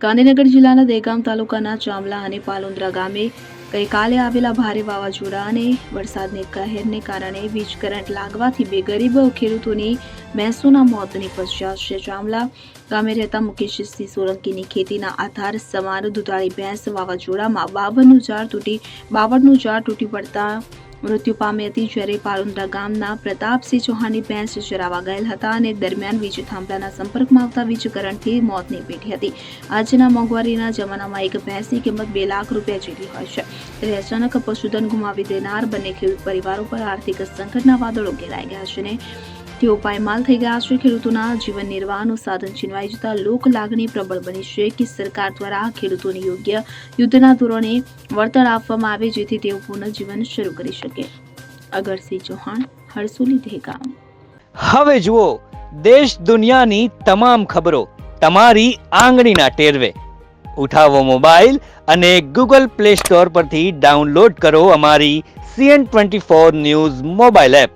ગાંધીનગર જિલ્લાના દહેગામ તાલુકાના ચાંબલા અને પાલોન્દ્રા ગામે ગઈકાલે આવેલા ભારે વાવાઝોડા અને વરસાદને કહેરને કારણે વીજ કરંટ લાગવાથી બે ગરીબ ખેડૂતોની ભેંસોના મોત નિપજ્યા છે. ચાંબલા ગામે રહેતા મુકેશસિંહ સોલંકીની ખેતીના આધાર સમાન દુધાળી ભેંસ વાવાઝોડામાં બાવળનું ઝાડ તૂટી પડતા મૃત્યુ પામી હતી, જ્યારે પાલોન્દ્રા ગામના પ્રતાપસિંહ ચૌહાણની ભેંસ ચરાવવા ગયેલ હતા અને દરમિયાન વીજ થાંભલાના સંપર્કમાં આવતા વીજ કરંટથી મોતને ભેટી હતી. આજના મોંઘવારીના જમાનામાં એક ભેંસની કિંમત 2 લાખ રૂપિયા જેટલી હોય છે, ત્યારે અચાનક પશુધન ગુમાવી દેનાર બંને ખેડૂત પરિવારો પર આર્થિક સંકટના વાદળો ઘેરાઈ ગયા છે અને તેઓ પાયમાલ થઈ ગયા છે. ખેડૂતોના જીવન નિર્વાહનું સાધન છીનવાઈ જતા લોક લાગણી પ્રબળ બની છે કે સરકાર દ્વારા ખેડૂતોને યોગ્ય યુદ્ધના ધોરણે વળતર આપવામાં આવે, જેથી તેઓ પુનઃજીવન શરૂ કરી શકે. અગરસિંહ ચૌહાણ, હરસોલી, દહેગામ. હવે જુઓ દેશ દુનિયાની તમામ ખબરો તમારી આંગળીના ટેરવે. ઉઠાવો મોબાઈલ અને ગૂગલ પ્લે સ્ટોર પરથી ડાઉનલોડ કરો અમારી CN24 ન્યૂઝ મોબાઈલ એપ.